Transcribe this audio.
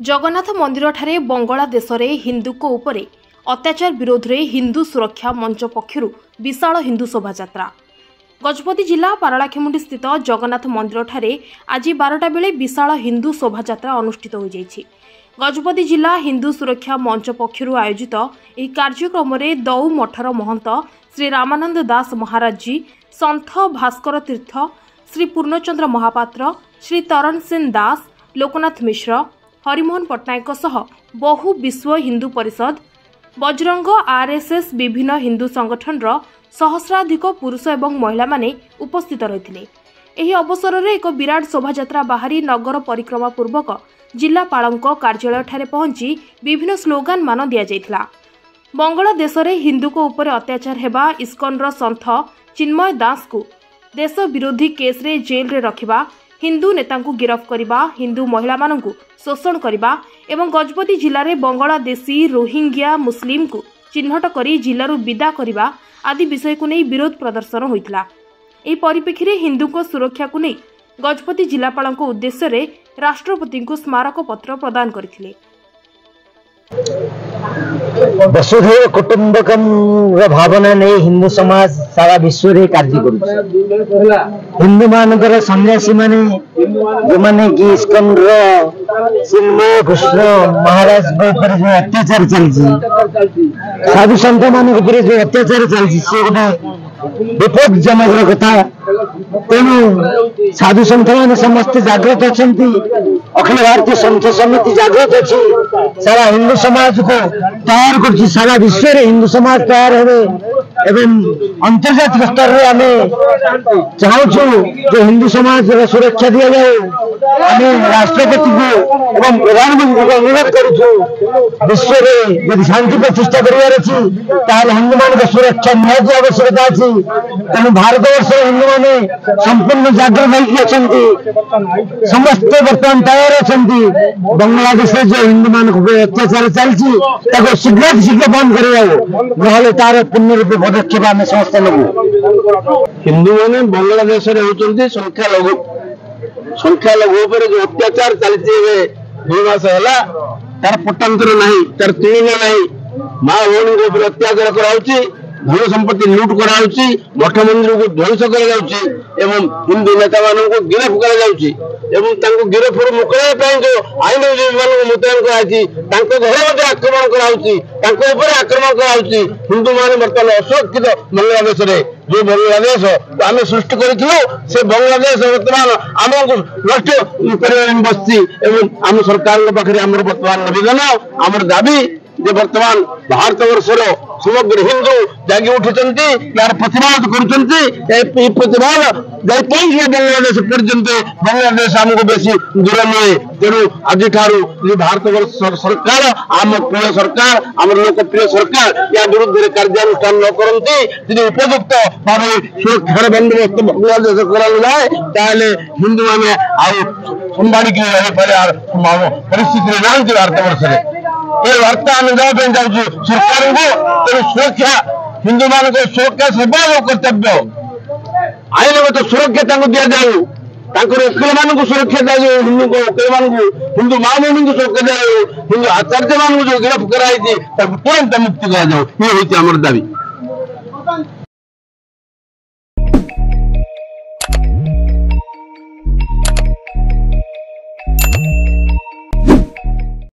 जगन्नाथ मंदिर ठारे बंगला देश में हिंदू को उपरे अत्याचार विरोध में हिंदू सुरक्षा मंच पक्षर विशाल हिंदू शोभा यात्रा गजपति जिला पारलाखेमुंडी स्थित जगन्नाथ मंदिर ठारे आज 12टा बेले विशाल हिंदू शोभा यात्रा अनुष्ठित हो जाइछि। गजपति जिला हिंदू सुरक्षा मंच पक्षर आयोजित यह कार्यक्रम में दौ मठर महंत श्री रामानंद दास महाराज जी, सन्थ भास्कर तीर्थ, श्री पूर्णचंद्र महापात्र, श्री तरण सिंह दास, लोकनाथ मिश्र, हरिमोहन पट्टनायक सह बहु विश्व हिंदू परिषद, बजरंग, आरएसएस, विभिन्न हिंदू संगठन सहस्राधिक पुरुष एवं महिला माने उपस्थित रहिथिले। एही अवसर में एक विराट शोभायात्रा बाहरी नगर परिक्रमा पूर्वक जिलापालक कार्यालय ठारे पहुंची विभिन्न स्लोगान मान दिया जायथिला। बंगला देश में हिंदू को ऊपर अत्याचार हेबा, इस्कॉन सन्थ चिन्मय दास को देश विरोधी केस रे जेल रे रखिबा, हिंदू नेता को गिरफ्त करने, हिंदू महिला मानू शोषण करने एवं गजपति जिले में बंगलादेशी रोहिंग्या मुस्लिम को चिन्हट कर जिलू विदा करने आदि विषय को नहीं विरोध प्रदर्शन होता। यह परिप्रेक्षी में हिंदू को सुरक्षा को नहीं गजपति जिलापाल उद्देश्य रे राष्ट्रपति को स्मारक पत्र प्रदान करथिले। वसुधैव कुटुंबकम भावना नहीं हिंदू समाज सारा विश्व रे कार्य करू। हिंदू मानकर सन्यासी माने जो माने कि इस्कॉन चिन्मय कृष्ण महाराज ऊपर जो अत्याचार चलछि, साधु संत मान ऊपर जो अत्याचार चलछि से गोटे विपदजनक कथा। तेणु साधु संत मैंने समस्त जागृत अच्छा, अखिल भारतीय संत समिति जागृत अच्छी, सारा हिंदू समाज को तैयार कर, सारा विश्व रे हिंदू समाज तैयार हे एवं अंतर्जातिक स्तर में आम चाहूँ जो हिंदू समाज सुरक्षा दि जाए। आम राष्ट्रपति को एवं प्रधानमंत्री को अनुरोध करूँ, विश्व में यदि शांति प्रतिष्ठा करार अच्छी हिंदू मान सुरक्षा निहाती आवश्यकता अच्छी। तेणु भारत वर्ष हिंदू मैंने संपूर्ण जागृत अच्छा, समस्ते बर्तमान तैयार अच्छा। बांग्लादेश जो हिंदू मान अत्याचार चलती शीघ्र शीघ्र बंद कर तार पूर्ण रूप पदक्षेप आम समस्त नबू। हिंदू मैंने बांग्लादेश संख्यालघु पर जो अत्याचार चलती 2 मास है तार पट्टांतर नहीं, तार तुलना नहीं। माँ भौणी को अत्याचार कराऊँची, धन संपत्ति लुट कराऊँची, मठ मंदिर को ध्वंस कर हिंदू नेता मान को गिरफ्त कर गिरफ्त मुकला जो आईन मुतयन कर घर आक्रमण कराऊँची, आक्रमण कराऊँची। हिंदू मान बर्तमान असुरक्षित बांग्लादेश रे जो बांग्लादेश आम सृष्टि करूँ से बांग्लादेश बर्तमान आमको नष्ट कर बसती। आम सरकार पाखे आम बर्तमान निवेदन आम दाबी जे वर्तमान भारत वर्षर समग्र हिंदू जागी उठुचंती, यार प्रतिवाद करुचंती। प्रतिवाद बांग्लादेश पर्यंत बांग्लादेश आमको बेसी दूर नुहे। तेणु आज भारत वर्ष सरकार आम प्रिय सरकार, आम लोकप्रिय सरकार या विरुद्ध कार्यानुष्ठान न करती उपयुक्त भाव सुरक्षार बंदोबस्त बांग्लादेश कराए हिंदू मैंने संभाड़ी परिस्थिति ना भारत वर्ष ये वार्ता आम देवाई चाहूँ सरकार को। तेणु सुरक्षा हिंदू मान सुरक्षा सेवा कर्तव्य, आईनगत सुरक्षा दि जाऊ, वकील मान सुरक्षा दी जाऊ, हिंदू वकील मान हिंदू माँ भूमि को सुरक्षा दी जाऊ, हिंदू आचार्य मान जो गिरफ्त कराई तुरंत मुक्ति दिया जाऊ। ये हूँ आम दाबी।